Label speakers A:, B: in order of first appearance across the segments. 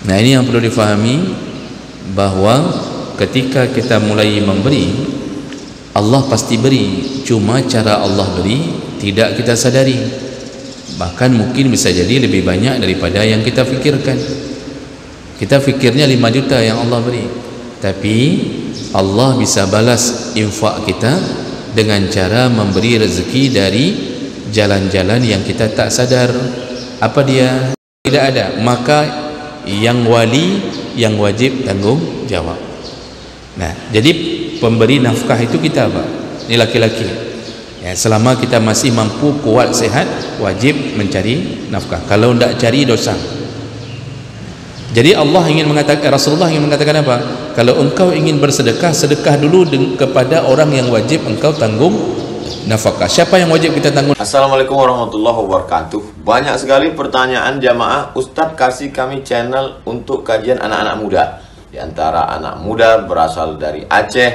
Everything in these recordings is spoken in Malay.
A: Nah, ini yang perlu difahami, bahwa ketika kita mulai memberi, Allah pasti beri, cuma cara Allah beri tidak kita sadari. Bahkan mungkin bisa jadi lebih banyak daripada yang kita fikirkan. Kita fikirnya 5 juta yang Allah beri, tapi Allah bisa balas infak kita dengan cara memberi rezeki dari jalan-jalan yang kita tak sadar. Apa dia? Tidak ada. Maka yang wali, yang wajib tanggung jawab. Nah, jadi pemberi nafkah itu kita apa? Ini laki-laki. Ya, selama kita masih mampu, kuat, sehat, wajib mencari nafkah. Kalau tidak cari, dosa. Jadi Allah ingin mengatakan, Rasulullah ingin mengatakan apa? Kalau engkau ingin bersedekah, sedekah dulu kepada orang yang wajib engkau tanggung nafkah. Siapa yang wajib kita tanggung?
B: Assalamualaikum warahmatullahi wabarakatuh. Banyak sekali pertanyaan jamaah, Ustadz kasih kami channel untuk kajian anak-anak muda. Di antara anak muda berasal dari Aceh,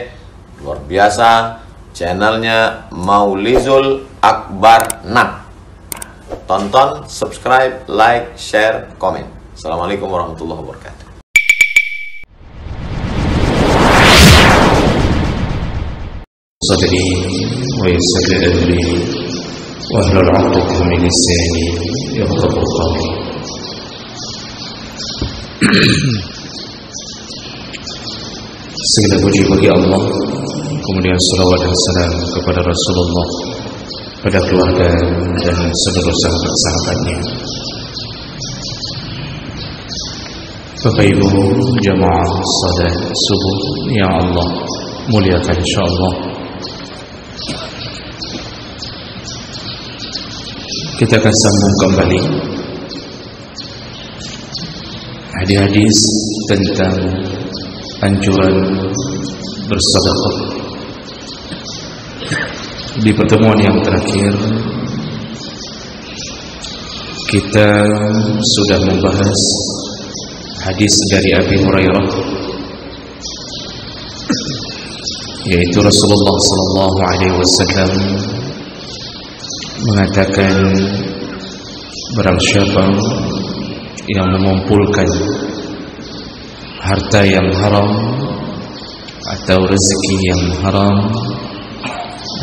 B: luar biasa. Channelnya Maulizul Akbar Nak. Tonton, subscribe, like, share, komen. Assalamualaikum warahmatullahi wabarakatuh.
A: Sadri wa yassir li amri wa hlul 'uqdatam min lisani yafqahu qawli. Segala puji bagi Allah, kemudian salawat dan salam kepada Rasulullah, pada keluarga dan seluruh sahabat-sahabatnya. Bapak Ibu jamaah salat subuh yang Allah muliakan insyaallah, kita akan sambung kembali hadis tentang anjuran bersedekah. Di pertemuan yang terakhir kita sudah membahas hadis dari Abi Hurairah, yaitu Rasulullah sallallahu alaihi wasallam mengatakan, barang siapa yang mengumpulkan harta yang haram atau rezeki yang haram,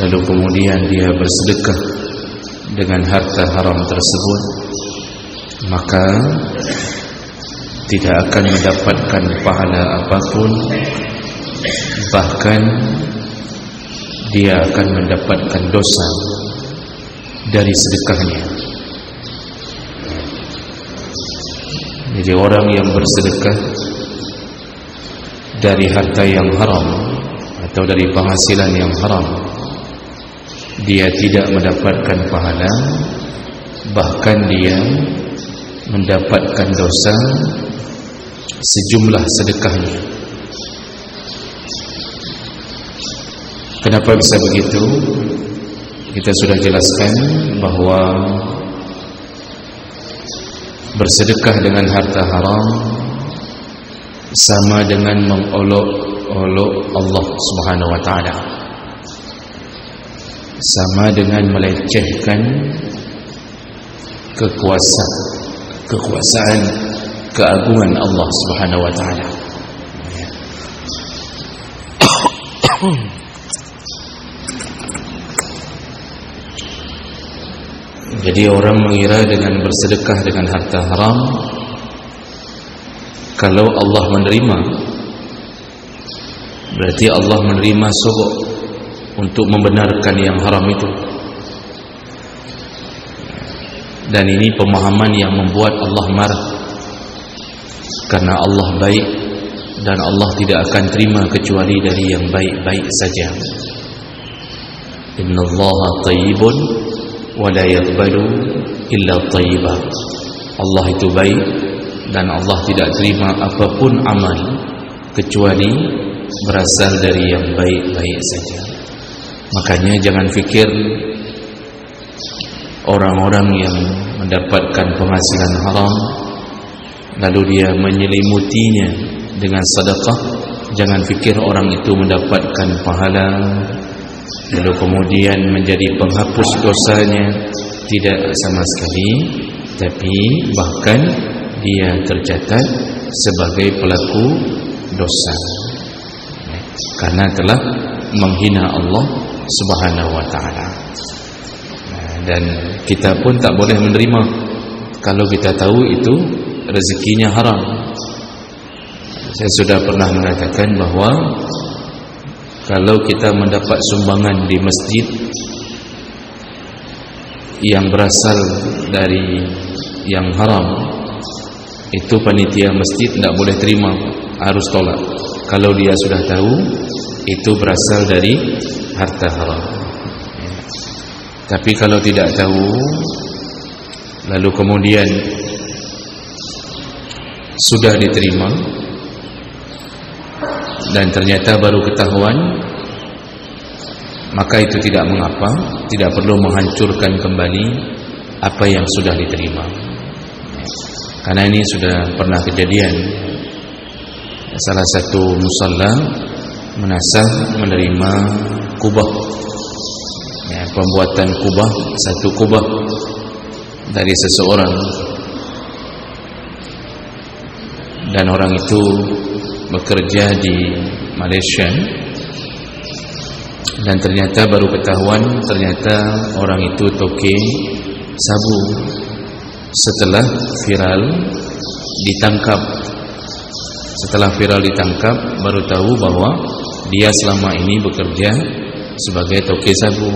A: lalu kemudian dia bersedekah dengan harta haram tersebut, maka tidak akan mendapatkan pahala apapun, bahkan dia akan mendapatkan dosa dari sedekahnya. Jadi orang yang bersedekah dari harta yang haram atau dari penghasilan yang haram, dia tidak mendapatkan pahala, bahkan dia mendapatkan dosa sejumlah sedekahnya. Kenapa bisa begitu? Kita sudah jelaskan bahwa bersedekah dengan harta haram sama dengan mengolok-olok Allah Subhanahu wa taala, sama dengan melecehkan kekuasaan, keagungan Allah Subhanahu wa taala. Jadi orang mengira dengan bersedekah dengan harta haram, kalau Allah menerima, berarti Allah menerima sogok untuk membenarkan yang haram itu. Dan ini pemahaman yang membuat Allah marah, karena Allah baik dan Allah tidak akan terima kecuali dari yang baik-baik saja. Innallaha thayyibun wa la yaqbalu illa thayyiba. Allah itu baik dan Allah tidak terima apapun amal kecuali berasal dari yang baik-baik saja. Makanya jangan fikir orang-orang yang mendapatkan penghasilan haram lalu dia menyelimutinya dengan sedekah, jangan fikir orang itu mendapatkan pahala lalu kemudian menjadi penghapus dosanya. Tidak sama sekali, tapi bahkan dia tercatat sebagai pelaku dosa, karena telah menghina Allah Subhanahu wa taala. Dan kita pun tak boleh menerima kalau kita tahu itu rezekinya haram. Saya sudah pernah mengatakan bahawa kalau kita mendapat sumbangan di masjid yang berasal dari yang haram, itu panitia masjid tidak boleh terima, harus tolak. Kalau dia sudah tahu itu berasal dari harta haram. Tapi kalau tidak tahu, lalu kemudian sudah diterima dan ternyata baru ketahuan, maka itu tidak mengapa, tidak perlu menghancurkan kembali apa yang sudah diterima. Karena ini sudah pernah kejadian. Salah satu musalla menasah menerima kubah, pembuatan kubah, satu kubah dari seseorang, dan orang itu bekerja di Malaysia, dan ternyata baru ketahuan ternyata orang itu toke sabu. Setelah viral ditangkap, baru tahu bahwa dia selama ini bekerja sebagai toke sabu.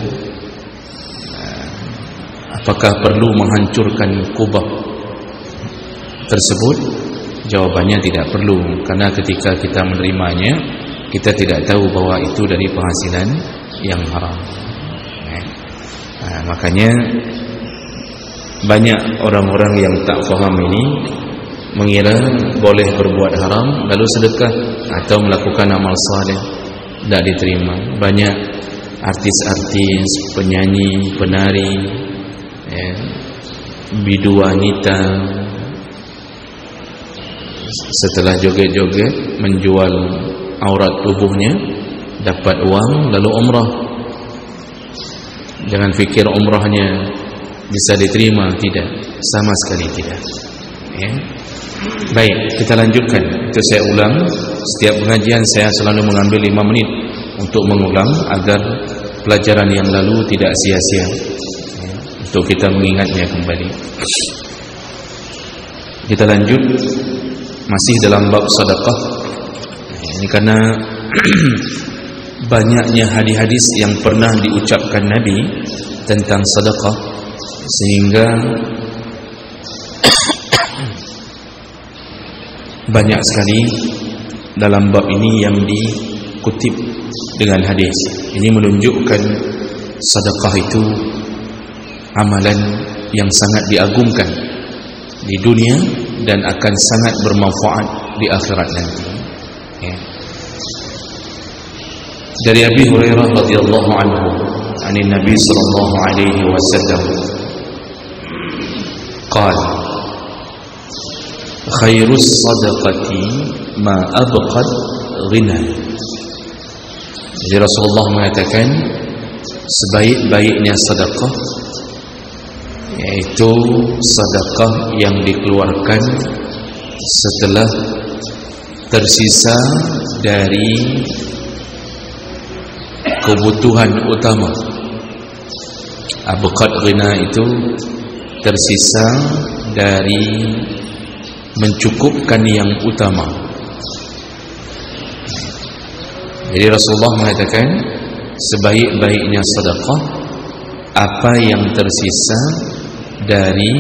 A: Apakah perlu menghancurkan kubah tersebut? Jawabannya tidak perlu, karena ketika kita menerimanya, kita tidak tahu bahwa itu dari penghasilan yang haram. Makanya banyak orang-orang yang tak faham ini mengira boleh berbuat haram lalu sedekah atau melakukan amal saleh, tidak diterima. Banyak artis-artis, penyanyi, penari, bidu wanita, setelah joget-joget menjual aurat tubuhnya, dapat uang lalu umrah. Jangan fikir umrahnya bisa diterima, tidak, sama sekali tidak. Baik, kita lanjutkan. Itu saya ulang, setiap pengajian saya selalu mengambil 5 menit untuk mengulang agar pelajaran yang lalu tidak sia-sia, untuk kita mengingatnya kembali. Kita lanjut, masih dalam bab sedekah. Ini karena banyaknya hadis-hadis yang pernah diucapkan Nabi tentang sedekah, sehingga banyak sekali dalam bab ini yang dikutip dengan hadis. Ini menunjukkan sedekah itu amalan yang sangat diagungkan di dunia dan akan sangat bermanfaat di akhirat nanti. Dari Abi Hurairah radhiyallahu anhu, dari Nabi sallallahu alaihi wasallam, qala khairus sadaqati ma abqad ghina. Jadi Rasulullah mengatakan sebaik-baiknya sedekah yaitu sedekah yang dikeluarkan setelah tersisa dari kebutuhan utama. Abqad ghina itu tersisa dari mencukupkan yang utama. Jadi Rasulullah mengatakan sebaik-baiknya sedekah apa yang tersisa dari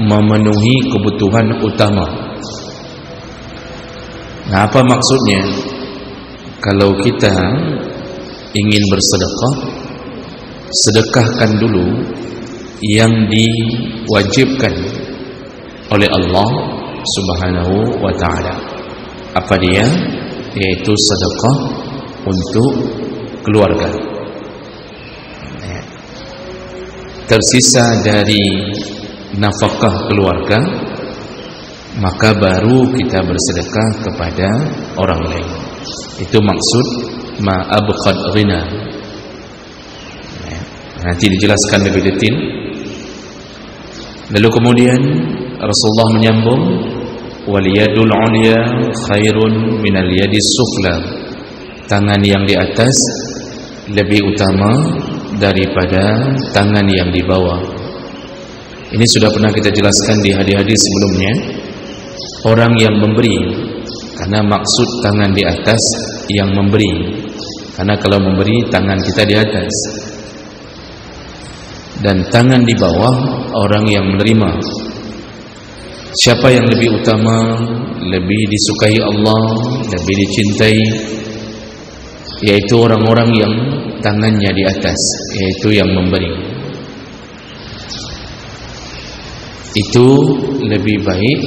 A: memenuhi kebutuhan utama. Nah, apa maksudnya? Kalau kita ingin bersedekah, sedekahkan dulu yang diwajibkan oleh Allah Subhanahu wa ta'ala. Apa dia? Yaitu sedekah untuk keluarga. Tersisa dari nafkah keluarga, maka baru kita bersedekah kepada orang lain. Itu maksud ma abqad ghina. Nanti dijelaskan lebih detail. Lalu kemudian Rasulullah menyambung, wal yadul ulya khairun minal yadis sufla. Tangan yang di atas lebih utama daripada tangan yang di bawah. Ini sudah pernah kita jelaskan di hadis-hadis sebelumnya. Orang yang memberi, karena maksud tangan di atas yang memberi, karena kalau memberi tangan kita di atas, dan tangan di bawah orang yang menerima. Siapa yang lebih utama, lebih disukai Allah, lebih dicintai, yaitu orang-orang yang tangannya di atas, yaitu yang memberi. Itu lebih baik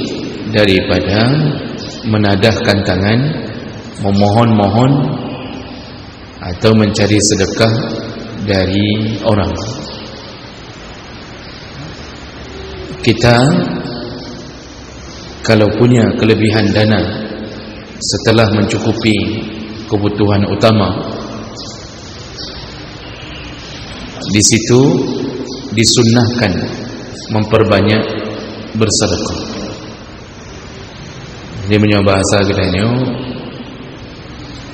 A: daripada menadahkan tangan, memohon-mohon atau mencari sedekah dari orang. Kita kalau punya kelebihan dana setelah mencukupi kebutuhan utama, di situ disunnahkan memperbanyak bersedekah. Dia punya bahasa katanya,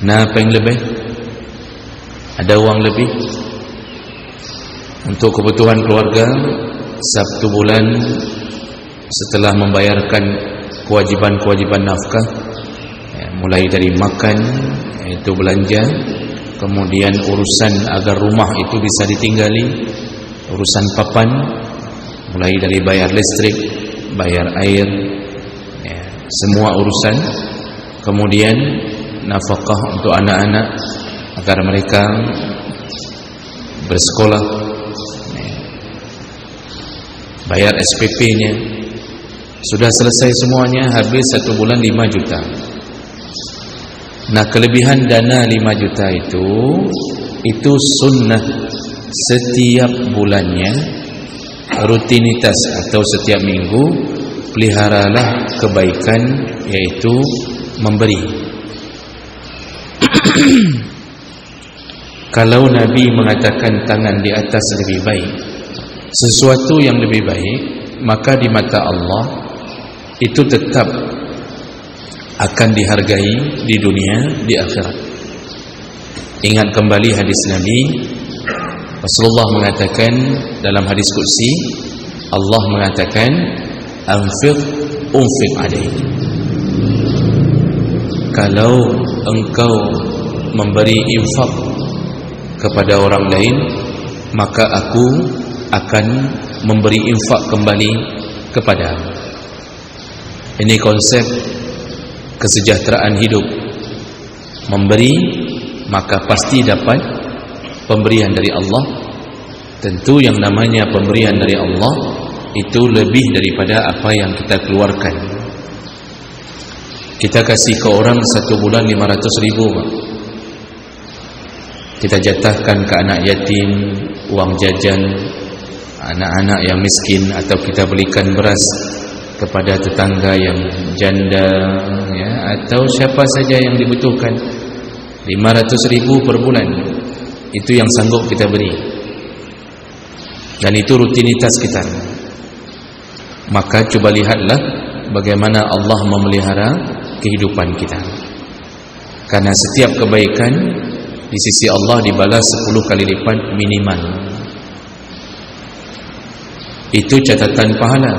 A: na apa yang lebih, ada uang lebih untuk kebutuhan keluarga satu bulan, setelah membayarkan kewajiban-kewajiban nafkah, mulai dari makan, itu belanja, kemudian urusan agar rumah itu bisa ditinggali, urusan papan, mulai dari bayar listrik, bayar air, semua urusan, kemudian nafkah untuk anak-anak agar mereka bersekolah, bayar SPP-nya. Sudah selesai semuanya, habis satu bulan 5 juta. Nah, kelebihan dana 5 juta itu sunnah setiap bulannya, rutinitas atau setiap minggu, peliharalah kebaikan, yaitu memberi. Kalau Nabi mengatakan tangan di atas lebih baik, sesuatu yang lebih baik, maka di mata Allah itu tetap akan dihargai di dunia, di akhirat. Ingat kembali hadis Nabi, Rasulullah mengatakan dalam hadis qudsi, Allah mengatakan, anfiq unfiq alaik. Kalau engkau memberi infak kepada orang lain, maka aku akan memberi infak kembali kepadamu. Ini konsep kesejahteraan hidup. Memberi, maka pasti dapat pemberian dari Allah. Tentu yang namanya pemberian dari Allah itu lebih daripada apa yang kita keluarkan. Kita kasih ke orang satu bulan 500 ribu, kita jatahkan ke anak yatim, uang jajan anak-anak yang miskin, atau kita belikan beras kepada tetangga yang janda, ya, atau siapa saja yang dibutuhkan. 500 ribu per bulan, itu yang sanggup kita beri, dan itu rutinitas kita. Maka coba lihatlah bagaimana Allah memelihara kehidupan kita, karena setiap kebaikan di sisi Allah dibalas 10 kali lipat minimal. Itu catatan pahala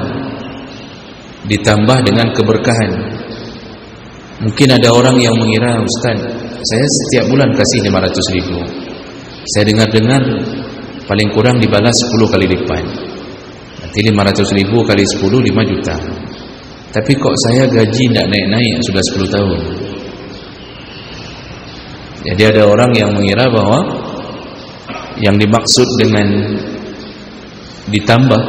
A: ditambah dengan keberkahan. Mungkin ada orang yang mengira, Ustaz, saya setiap bulan kasih 500 ribu, saya dengar-dengar paling kurang dibalas 10 kali lipat. Nanti 500 ribu kali 10, 5 juta. Tapi kok saya gaji tidak naik-naik sudah 10 tahun. Jadi ada orang yang mengira bahwa yang dimaksud dengan ditambah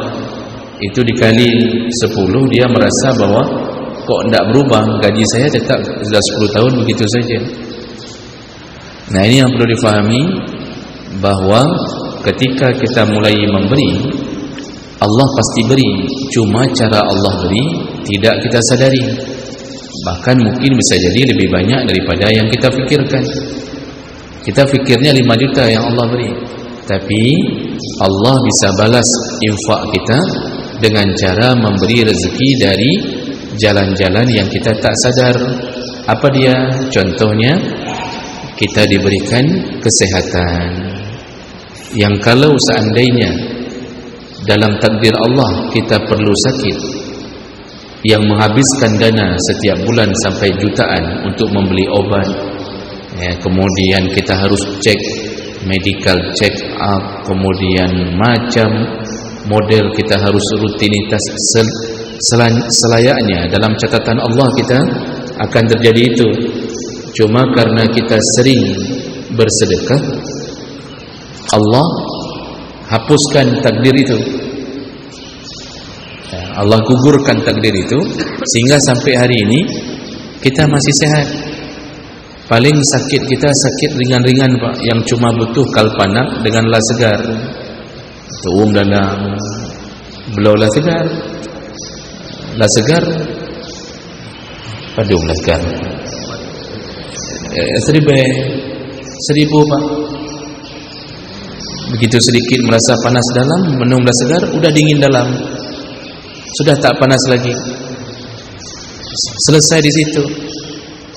A: itu dikali 10, dia merasa bahwa kok tidak berubah, gaji saya tetap sudah 10 tahun begitu saja. Nah, ini yang perlu difahami, bahwa ketika kita mulai memberi, Allah pasti beri, cuma cara Allah beri tidak kita sadari. Bahkan mungkin bisa jadi lebih banyak daripada yang kita fikirkan. Kita fikirnya 5 juta yang Allah beri, tapi Allah bisa balas infak kita dengan cara memberi rezeki dari jalan-jalan yang kita tak sadar. Apa dia? Contohnya, kita diberikan kesehatan yang kalau seandainya dalam takdir Allah kita perlu sakit yang menghabiskan dana setiap bulan sampai jutaan untuk membeli obat, kemudian kita harus cek medical check up, kemudian macam model kita harus rutinitas selayaknya dalam catatan Allah kita akan terjadi itu. Cuma karena kita sering bersedekah, Allah hapuskan takdir itu, Allah gugurkan takdir itu, sehingga sampai hari ini kita masih sehat. Paling sakit kita sakit ringan-ringan Pak, yang cuma butuh kalpanak dengan la segar, tuum dalam belau la segar, padung la segar, 1000 Pak. Begitu sedikit merasa panas dalam, minum la segar, udah dingin dalam, sudah tak panas lagi, selesai di situ.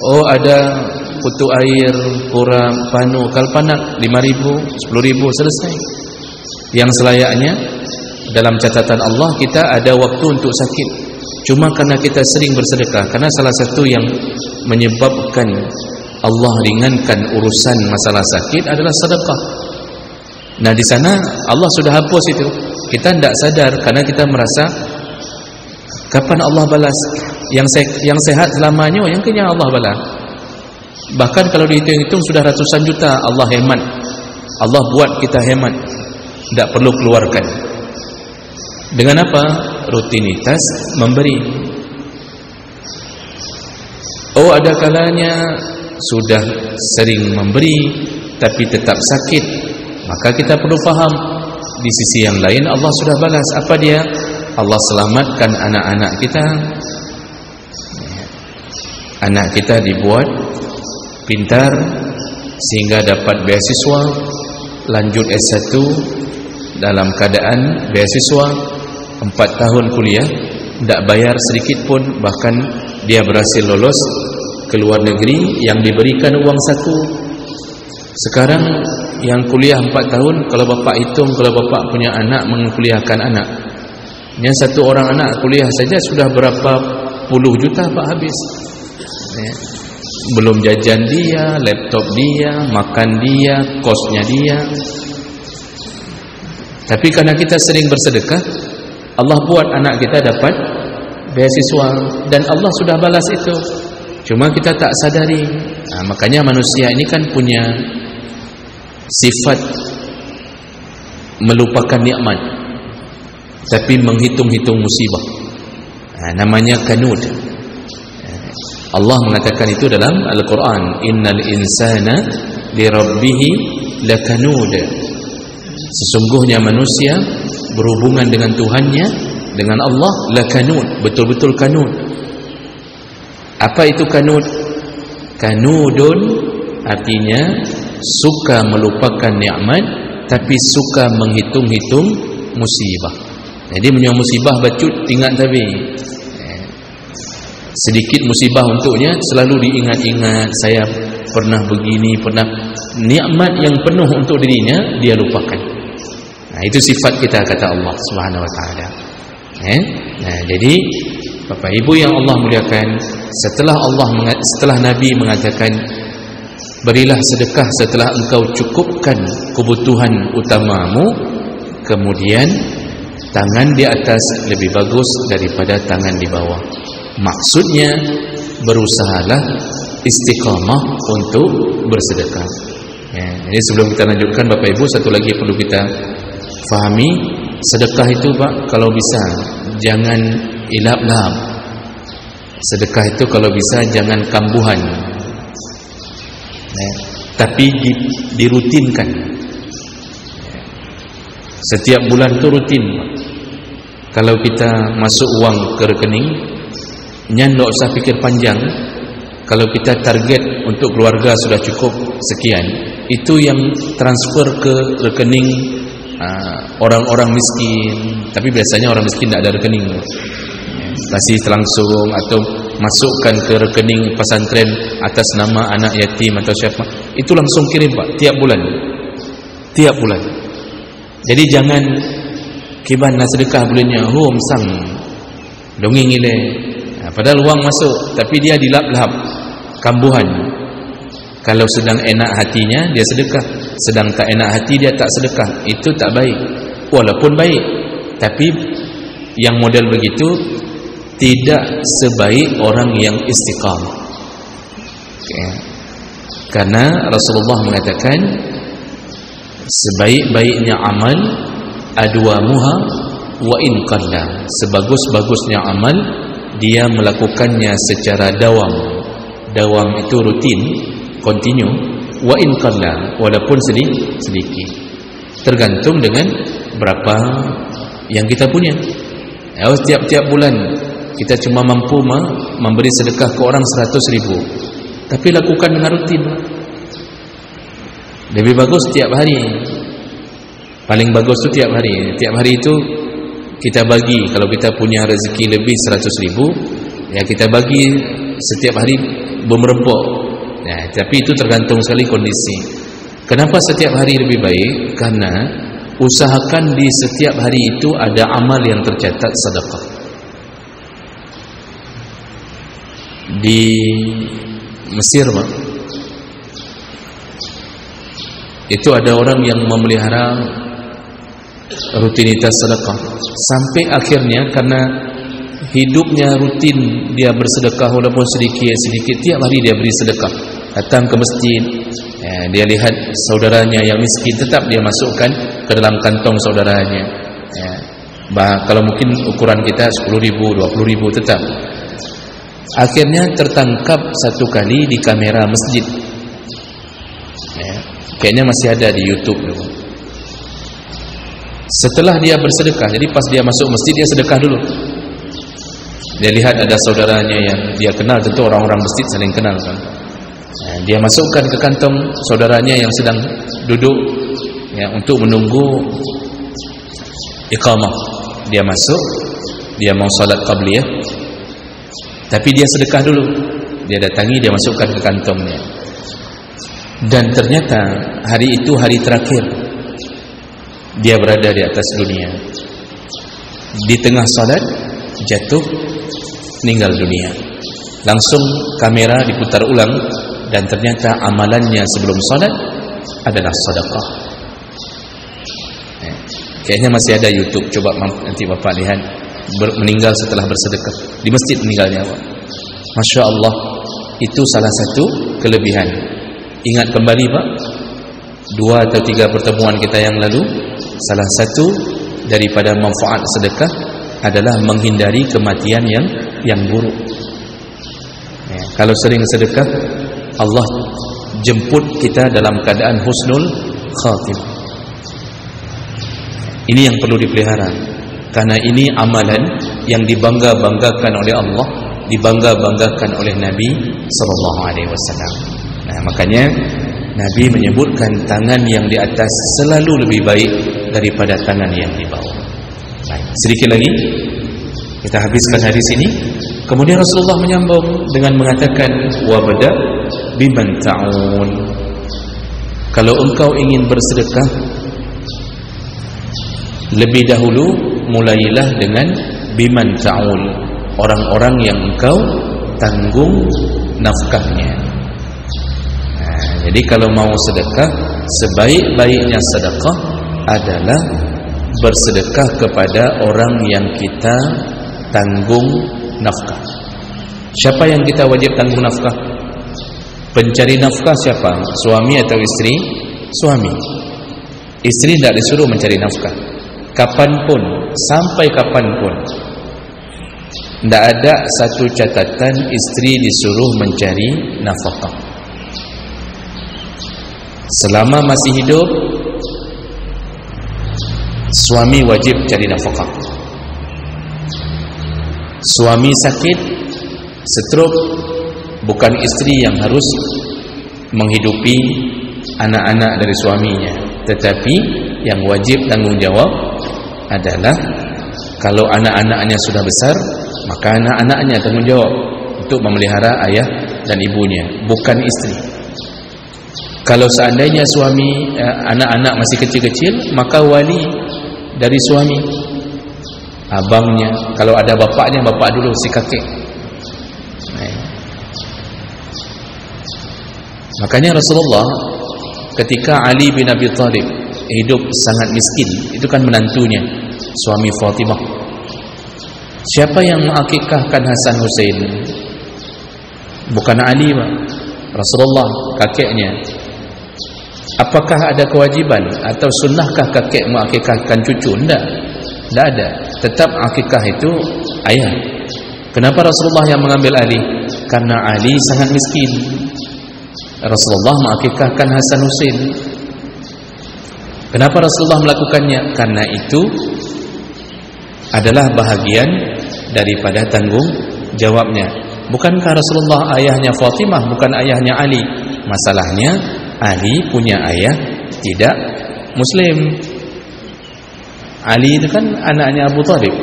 A: Oh, ada kutu air, kurang, panu, kalpanak 5.000, 10.000, selesai. Yang selayaknya dalam catatan Allah kita ada waktu untuk sakit. Cuma karena kita sering bersedekah, karena salah satu yang menyebabkan Allah ringankan urusan masalah sakit adalah sedekah. Nah, di sana Allah sudah hapus itu. Kita tidak sadar karena kita merasa kapan Allah balas? Yang sehat selamanya, yang kenyang Allah balas. Bahkan kalau dihitung-hitung sudah ratusan juta Allah hemat. Allah buat kita hemat, tidak perlu keluarkan. Dengan apa? Rutinitas memberi. Oh, ada kalanya sudah sering memberi tapi tetap sakit, maka kita perlu faham di sisi yang lain Allah sudah balas. Apa dia? Allah selamatkan anak-anak kita. Anak kita dibuat pintar sehingga dapat beasiswa, lanjut S1 dalam keadaan beasiswa, 4 tahun kuliah, tidak bayar sedikit pun, bahkan dia berhasil lolos ke luar negeri yang diberikan uang saku. Sekarang yang kuliah 4 tahun, kalau bapak hitung, kalau bapak punya anak, mengkuliahkan anak, yang satu orang anak kuliah saja sudah berapa puluh juta Pak habis, belum jajan dia, laptop dia, makan dia, kosnya dia. Tapi karena kita sering bersedekah, Allah buat anak kita dapat beasiswa, dan Allah sudah balas itu, cuma kita tak sadari. Nah, makanya manusia ini kan punya sifat melupakan nikmat tapi menghitung-hitung musibah. Nah, namanya kanud. Allah mengatakan itu dalam Al-Quran, innal insana lirabbihi lakanud. Sesungguhnya manusia berhubungan dengan Tuhannya, dengan Allah, lakanud, betul-betul kanud. Apa itu kanud? Kanudun artinya suka melupakan nikmat tapi suka menghitung-hitung musibah. Jadi punya musibah bacut ingat tapi sedikit musibah untuknya selalu diingat-ingat, saya pernah begini, pernah, nikmat yang penuh untuk dirinya dia lupakan. Nah, itu sifat kita kata Allah Subhanahu wa taala. Nah, jadi Bapak Ibu yang Allah muliakan, setelah Nabi mengatakan berilah sedekah setelah engkau cukupkan kebutuhan utamamu, kemudian tangan di atas lebih bagus daripada tangan di bawah. Maksudnya berusahalah istiqamah untuk bersedekah. Jadi sebelum kita lanjutkan Bapak Ibu, satu lagi perlu kita fahami, sedekah itu Pak, kalau bisa jangan ilap-lap. Sedekah itu kalau bisa jangan kambuhan, tapi dirutinkan. Setiap bulan itu rutin. Kalau kita masuk uang ke rekening, tidak usah pikir panjang. Kalau kita target untuk keluarga sudah cukup sekian, itu yang transfer ke rekening orang-orang miskin. Tapi biasanya orang miskin tidak ada rekening. kasih langsung atau masukkan ke rekening pesantren atas nama anak yatim atau siapa, itu langsung kirim Pak tiap bulan. Jadi jangan kiban nak sedekah bulannya sang dongeng ile, padahal wang masuk tapi dia dilap-lap kambuhan. Kalau sedang enak hatinya dia sedekah, sedang tak enak hati dia tak sedekah. Itu tak baik. Walaupun baik, tapi yang model begitu tidak sebaik orang yang istiqamah. Karena Rasulullah mengatakan sebaik-baiknya amal adwamuha wa in qalla, sebagus-bagusnya amal dia melakukannya secara dawam itu rutin, kontinu, wa in qalla, walaupun sedikit, tergantung dengan berapa yang kita punya. Setiap bulan kita cuma mampu memberi sedekah ke orang 100.000, tapi lakukan dengan rutin. Lebih bagus tiap hari. Paling bagus tu tiap hari. Tiap hari itu kita bagi. Kalau kita punya rezeki lebih 100.000, ya kita bagi setiap hari bermerempok. Tapi itu tergantung sekali kondisi. Kenapa setiap hari lebih baik? Karena usahakan di setiap hari itu ada amal yang tercatat sedekah. Di Mesir, Pak, itu ada orang yang memelihara rutinitas sedekah sampai akhirnya karena hidupnya rutin dia bersedekah walaupun sedikit, tiap hari dia beri sedekah. Datang ke masjid, dia lihat saudaranya yang miskin, tetap dia masukkan ke dalam kantong saudaranya. Kalau mungkin ukuran kita 10.000, 20.000 tetap. Akhirnya tertangkap satu kali di kamera masjid. Kayaknya masih ada di YouTube. Setelah dia bersedekah, jadi pas dia masuk masjid dia sedekah dulu. Dia lihat ada saudaranya yang dia kenal, tentu orang-orang masjid saling kenal kan. Dia masukkan ke kantong saudaranya yang sedang duduk untuk menunggu iqamah. Dia masuk, dia mau salat qabliyah, tapi dia sedekah dulu. Dia datangi, dia masukkan ke kantongnya. Dan ternyata hari itu hari terakhir dia berada di atas dunia. Di tengah salat jatuh, meninggal dunia. Langsung kamera diputar ulang dan ternyata amalannya sebelum salat adalah sedekah. Kayaknya masih ada YouTube, coba nanti Bapak lihat. Meninggal setelah bersedekah di masjid meninggalnya, Pak. Masya Allah, itu salah satu kelebihan. Ingat kembali, Pak, 2 atau 3 pertemuan kita yang lalu, salah satu daripada manfaat sedekah adalah menghindari kematian yang buruk. Kalau sering sedekah, Allah jemput kita dalam keadaan husnul khatimah. Ini yang perlu dipelihara, karena ini amalan yang dibangga-banggakan oleh Allah, dibangga-banggakan oleh Nabi sallallahu alaihi wasallam. Makanya Nabi menyebutkan tangan yang di atas selalu lebih baik daripada tangan yang di bawah. Baik, sedikit lagi kita habiskan hadis ini. Kemudian Rasulullah menyambung dengan mengatakan, wabda biman ta'un. Kalau engkau ingin bersedekah, lebih dahulu mulailah dengan biman ta'ul, orang-orang yang engkau tanggung nafkahnya. Jadi kalau mau sedekah, sebaik-baiknya sedekah adalah bersedekah kepada orang yang kita tanggung nafkah. Siapa yang kita wajib tanggung nafkah? Pencari nafkah siapa? Suami atau istri? Suami. Istri tidak disuruh mencari nafkah. Kapanpun, sampai kapanpun, tidak ada satu catatan istri disuruh mencari nafkah. Selama masih hidup, suami wajib cari nafkah. Suami sakit, stroke, bukan istri yang harus menghidupi anak-anak dari suaminya, tetapi yang wajib tanggung jawab adalah kalau anak-anaknya sudah besar, maka anak-anaknya tanggungjawab untuk memelihara ayah dan ibunya, bukan isteri. Kalau seandainya suami anak-anak masih kecil-kecil, maka wali dari suami, abangnya, kalau ada bapaknya, bapak dulu, si kakek. Makanya Rasulullah ketika Ali bin Abi Thalib hidup sangat miskin, itu kan menantunya, suami Fatimah. Siapa yang mengakikahkan Hasan Hussein? Bukan Ali, Pak. Rasulullah, kakeknya. Apakah ada kewajiban atau sunnahkah kakek mengakikahkan cucu? Tidak ada. Tetap akikah itu ayah. Kenapa Rasulullah yang mengambil Ali? Karena Ali sangat miskin. Rasulullah mengakikahkan Hasan Hussein. Kenapa Rasulullah melakukannya? Karena itu adalah bahagian daripada tanggung jawabnya. Bukankah Rasulullah ayahnya Fatimah, bukan ayahnya Ali? Masalahnya Ali punya ayah tidak Muslim. Ali itu kan anaknya Abu Thalib.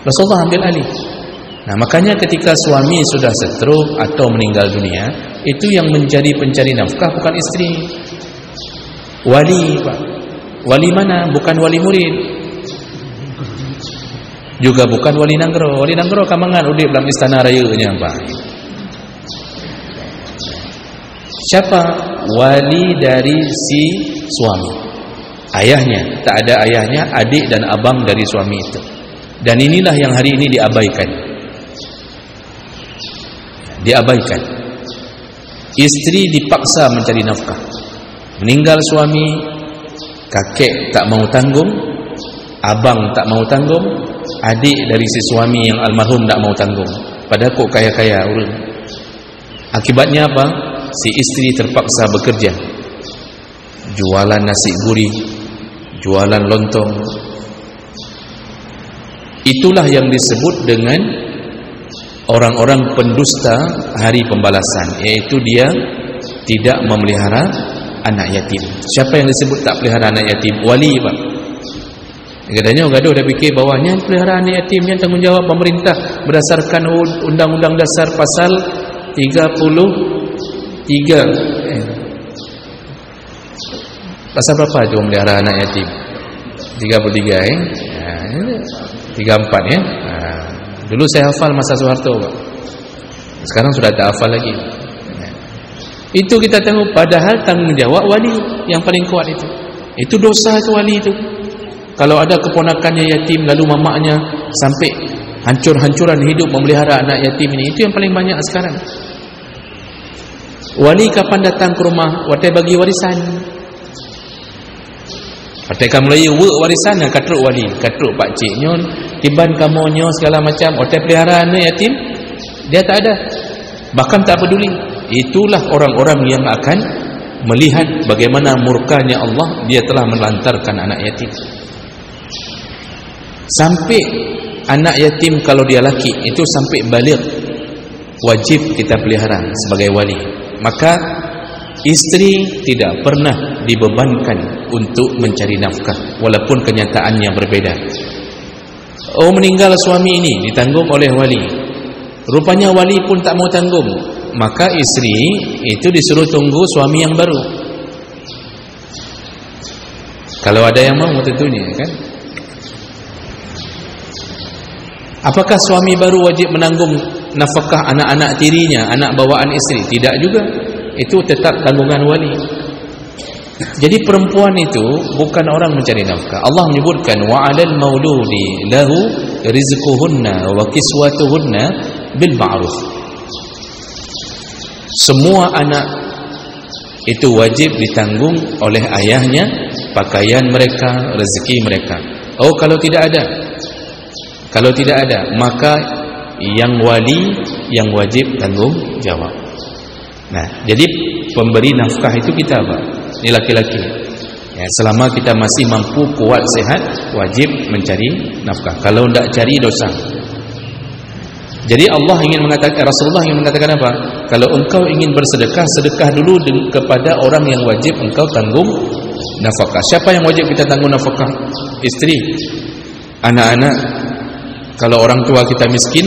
A: Rasulullah ambil Ali. Nah, makanya ketika suami sudah stroke atau meninggal dunia, itu yang menjadi pencari nafkah bukan istri. Wali, Pak. Wali mana? Bukan wali murid. Juga bukan wali nanggro. Wali nanggro kamangan udip dalam istana rayanya, Pak. Siapa? Wali dari si suami. Ayahnya. Tak ada ayahnya, adik dan abang dari suami itu. Dan inilah yang hari ini diabaikan. Diabaikan. Istri dipaksa mencari nafkah. Meninggal suami, kakek tak mau tanggung, abang tak mau tanggung, adik dari si suami yang almarhum tak mau tanggung. Padahal kok kaya-kaya urun. Akibatnya apa? Si istri terpaksa bekerja, jualan nasi gurih, jualan lontong. Itulah yang disebut dengan orang-orang pendusta hari pembalasan, yaitu dia tidak memelihara anak yatim. Siapa yang disebut tak pelihara anak yatim? Wali, Pak. Katanya gaduh dah fikir bawahnya pelihara anak yatim yang tanggungjawab pemerintah berdasarkan Undang-Undang Dasar pasal 33. Pasal berapa tu memelihara anak yatim? 33 34 ya. Dulu saya hafal masa Soeharto, Pak. Sekarang sudah tak hafal lagi. Itu kita tengok, padahal tanggungjawab wali yang paling kuat itu. Itu dosa itu wali itu. Kalau ada keponakannya yatim lalu mamaknya sampai hancur-hancuran hidup memelihara anak yatim ini, itu yang paling banyak sekarang. Wali kapan datang ke rumah, watai bagi warisan. Watai kamu lagi warisan, katruk wali, katruk pak cik nyon, tiban kamu nyon segala macam, watai pelihara anak yatim, dia tak ada. Bahkan tak peduli. Itulah orang-orang yang akan melihat bagaimana murkanya Allah, dia telah melantarkan anak yatim. Sampai anak yatim kalau dia laki itu sampai baligh wajib kita pelihara sebagai wali. Maka istri tidak pernah dibebankan untuk mencari nafkah walaupun kenyataannya berbeda. Oh, meninggal suami ini ditanggung oleh wali, rupanya wali pun tak mau tanggung, maka istri itu disuruh tunggu suami yang baru. Kalau ada yang mau tentunya kan. Apakah suami baru wajib menanggung nafkah anak-anak tirinya, anak bawaan istri? Tidak juga. Itu tetap tanggungan wali. Jadi perempuan itu bukan orang mencari nafkah. Allah menyebutkan wa 'alal mauludi lahu rizquhunna wa kiswatuhunna bil ma'ruf. Semua anak itu wajib ditanggung oleh ayahnya, pakaian mereka, rezeki mereka. Oh, kalau tidak ada, maka yang wali yang wajib tanggung jawab. Nah, jadi pemberi nafkah itu kita, Pak. Ini laki-laki. Ya, selama kita masih mampu, kuat, sehat, wajib mencari nafkah. Kalau tidak cari, dosa. Jadi Allah ingin mengatakan, Rasulullah ingin mengatakan apa? Kalau engkau ingin bersedekah, sedekah dulu kepada orang yang wajib engkau tanggung nafkah. Siapa yang wajib kita tanggung nafkah? Istri, anak-anak, Kalau orang tua kita miskin,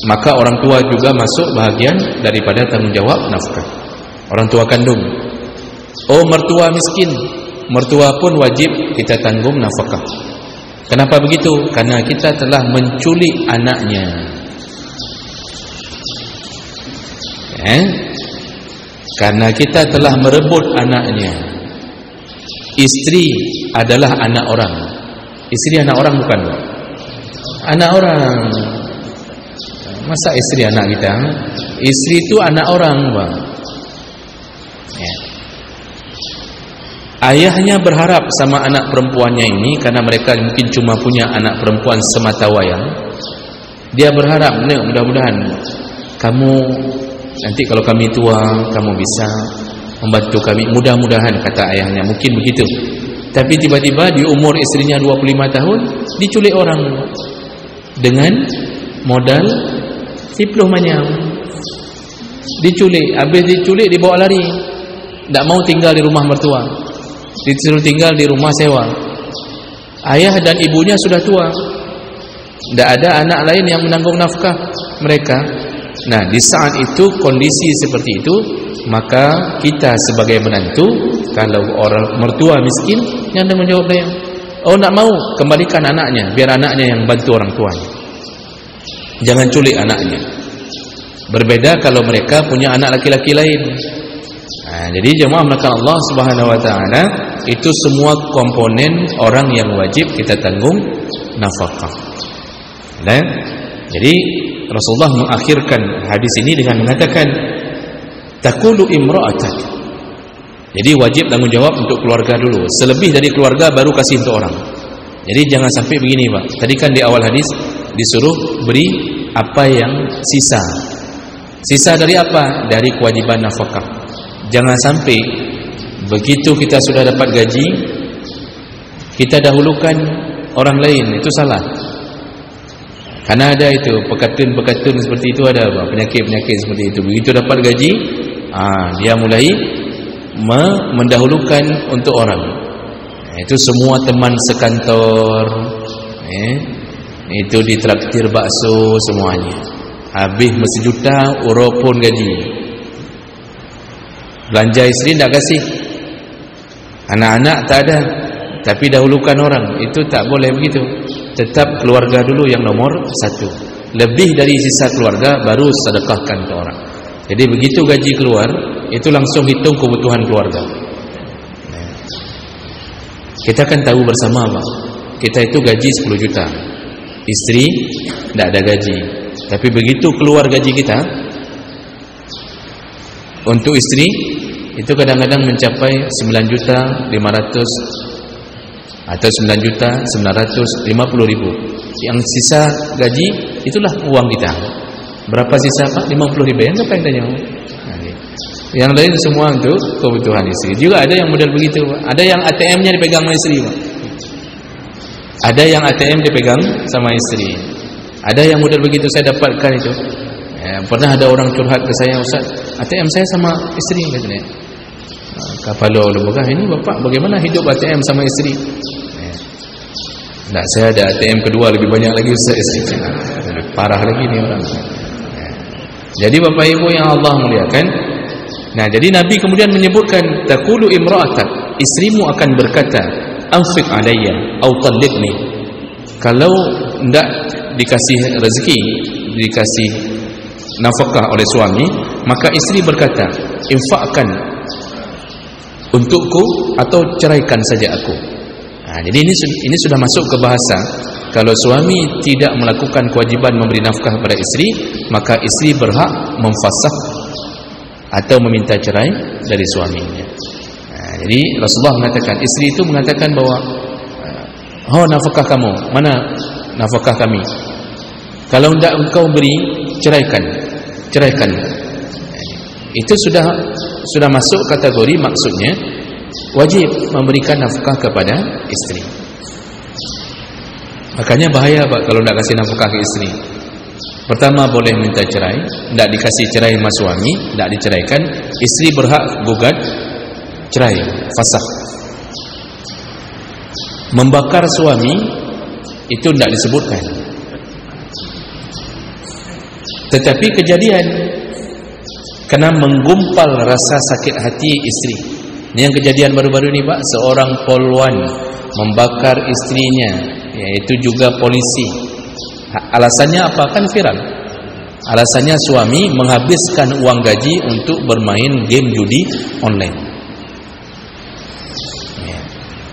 A: maka orang tua juga masuk bahagian daripada tanggung jawab nafkah. Orang tua kandung. Oh, mertua miskin, mertua pun wajib kita tanggung nafkah. Kenapa begitu? Karena kita telah menculik anaknya. Karena kita telah merebut anaknya. Istri adalah anak orang. Istri anak orang bukan? Anak orang. Masa istri anak kita? Istri itu anak orang, bang. Ayahnya berharap sama anak perempuannya ini, karena mereka mungkin cuma punya anak perempuan semata wayang. Dia berharap, mudah-mudahan kamu nanti kalau kami tua, kamu bisa membantu kami. Mudah-mudahan, kata ayahnya, mungkin begitu. Tapi tiba-tiba di umur istrinya 25 tahun diculik orang dengan modal tipluh manyam. Diculik, habis diculik dibawa lari. Tak mau tinggal di rumah mertua, disuruh tinggal di rumah sewa. Ayah dan ibunya sudah tua, tak ada anak lain yang menanggung nafkah mereka. Nah, di saat itu, kondisi seperti itu, maka kita sebagai menantu, kalau orang mertua miskin, yang ada menjawab dia, oh nak mau, kembalikan anaknya, biar anaknya yang bantu orang tuanya. Jangan culik anaknya. Berbeda kalau mereka punya anak laki-laki lain. Nah, jadi jemaah melakukan Allah Subhanahu Wa Taala, itu semua komponen orang yang wajib kita tanggung nafkah. Dan jadi Rasulullah mengakhirkan hadis ini dengan mengatakan, taqulu imra'atan. Jadi wajib tanggung jawab untuk keluarga dulu. Selebih dari keluarga baru kasih untuk orang. Jadi jangan sampai begini, Pak. Tadi kan di awal hadis disuruh beri apa yang sisa. Sisa dari apa? Dari kewajiban nafkah. Jangan sampai begitu kita sudah dapat gaji, kita dahulukan orang lain. Itu salah. Karena ada itu pekatun-pekatun seperti itu, ada apa? Penyakit-penyakit seperti itu. Begitu dapat gaji, dia mulai mendahulukan untuk orang. Itu semua teman sekantor, itu ditraktir bakso semuanya. Habis mesti juta, urut pun gaji. Belanja isteri tak kasih, anak-anak tak ada, tapi dahulukan orang. Itu tak boleh begitu. Tetap keluarga dulu yang nomor satu. Lebih dari sisa keluarga baru sedekahkan ke orang. Jadi begitu gaji keluar, itu langsung hitung kebutuhan keluarga. Kita kan tahu bersama, Pak, kita itu gaji 10 juta, istri tidak ada gaji. Tapi begitu keluar gaji kita, untuk istri itu kadang-kadang mencapai 9.500.000 atau 9.950.000. Yang sisa gaji itulah uang kita. Berapa sisa, Pak? 50.000. Yang apa yang tanya? Yang lain semua untuk kebutuhan istri. Juga ada yang model begitu, Pak. Ada yang ATM-nya dipegang sama istri, Pak. Ada yang ATM dipegang sama istri. Ada yang model begitu, saya dapatkan itu. Pernah ada orang curhat ke saya, Ustaz, ATM saya sama istri, katanya. Kepala lembaga, ini bapak bagaimana hidup ATM sama istri? Nah, saya ada ATM kedua lebih banyak lagi, Ustaz, istri. Parah lagi ni orang. Jadi bapak ibu yang Allah muliakan, nah jadi Nabi kemudian menyebutkan, taqulu imra'atan, istrimu akan berkata, anfiq alayya au talliqni. Kalau tidak dikasih rezeki, dikasih nafkah oleh suami, maka istri berkata, infakkan untukku atau ceraikan saja aku. Nah, jadi ini sudah masuk ke bahasa, kalau suami tidak melakukan kewajiban memberi nafkah kepada istri, maka istri berhak memfasakh atau meminta cerai dari suaminya. Nah, jadi Rasulullah mengatakan, istri itu mengatakan bahwa, oh nafkah kamu, mana nafkah kami? Kalau tidak engkau beri, ceraikan. Itu sudah masuk kategori, maksudnya wajib memberikan nafkah kepada istri. Makanya bahaya, Pak, kalau tidak kasih nafkah ke istri. Pertama, boleh minta cerai, tidak dikasih cerai sama suami, tidak diceraikan, istri berhak gugat cerai, fasakh. Membakar suami Itu tidak disebutkan. Tetapi kejadian kena menggumpal rasa sakit hati istri. Ini yang kejadian baru-baru ini, Pak. Seorang polwan membakar istrinya, yaitu juga polisi. Alasannya apa? Kan viral. Alasannya suami menghabiskan uang gaji untuk bermain game judi online.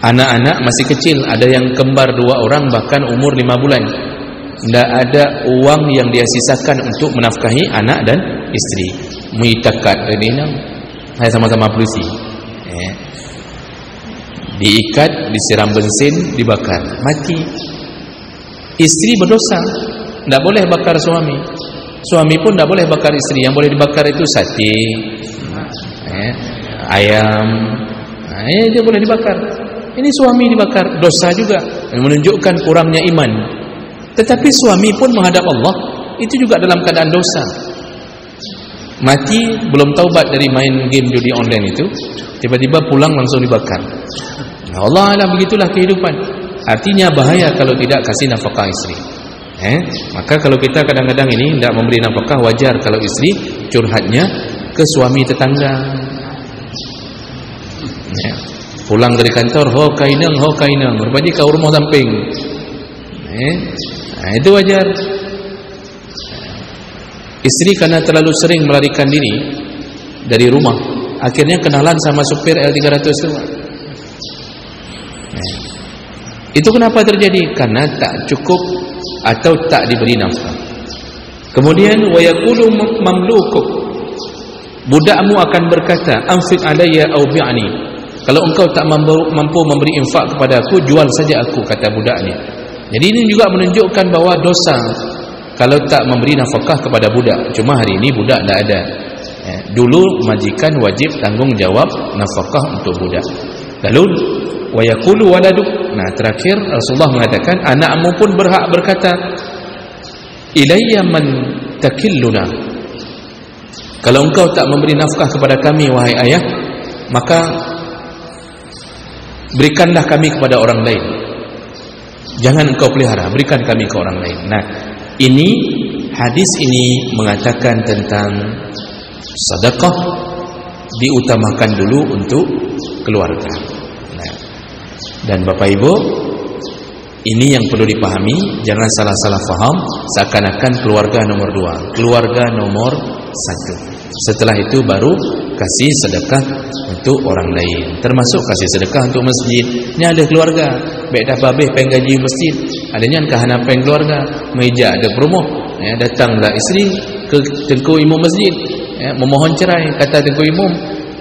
A: Anak-anak masih kecil, ada yang kembar 2 orang, bahkan umur 5 bulan. Tidak ada uang yang dia sisakan untuk menafkahi anak dan istri. Muitakat ini saya sama-sama polisi. Diikat, disiram bensin, dibakar, mati. Istri berdosa, tidak boleh bakar suami. Suami pun tidak boleh bakar istri. Yang boleh dibakar itu sate, ayam, dia boleh dibakar. Ini suami dibakar, dosa juga, menunjukkan kurangnya iman. Tetapi suami pun menghadap Allah, itu juga dalam keadaan dosa. Mati, belum taubat dari main game judi online itu, tiba-tiba pulang langsung dibakar. Allah alam, begitulah kehidupan. Artinya bahaya kalau tidak kasih nafkah istri. Maka kalau kita kadang-kadang ini tidak memberi nafkah, wajar kalau istri curhatnya ke suami tetangga. Pulang dari kantor, ho kainang, rupanya kau rumah samping. Itu wajar. Istri karena terlalu sering melarikan diri dari rumah, akhirnya kenalan sama supir L300 itu. Itu kenapa terjadi? Karena tak cukup atau tak diberi nafkah. Kemudian wa yaqulu mamlukuk, budakmu akan berkata, anfiq alayya aw bi'ni. Kalau engkau tak mampu memberi infak kepada aku, jual saja aku, kata budaknya. Jadi ini juga menunjukkan bahawa dosa kalau tak memberi nafkah kepada budak. Cuma hari ini budak tidak ada. Dulu majikan wajib tanggung jawab nafkah untuk budak. Lalu wa yaqulu waladuk. Nah, terakhir Rasulullah mengatakan, anakmu pun berhak berkata, ilayya man takilluna. Kalau engkau tak memberi nafkah kepada kami wahai ayah, maka berikanlah kami kepada orang lain. Jangan engkau pelihara, berikan kami ke orang lain. Nah, ini hadis ini mengatakan tentang sedekah diutamakan dulu untuk keluarga. Nah, dan Bapak Ibu, ini yang perlu dipahami, jangan salah-salah faham seakan-akan keluarga nomor 2, keluarga nomor 1. Setelah itu baru kasih sedekah untuk orang lain, termasuk kasih sedekah untuk masjid. Ini ada keluarga, baik dah babeh pengen gaji masjid, adanya kahana pengen keluarga, meja ada promo, datanglah isteri ke Tengku Imam masjid, memohon cerai. Kata Tengku Imam,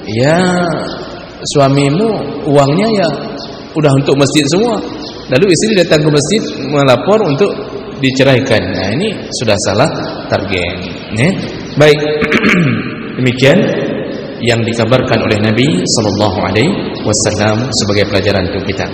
A: ya suamimu uangnya ya udah untuk masjid semua. Lalu isteri datang ke masjid melapor untuk diceraikan. Nah, ini sudah salah target. Baik. Demikian yang dikabarkan oleh Nabi sallallahu alaihi wasallam sebagai pelajaran untuk kita.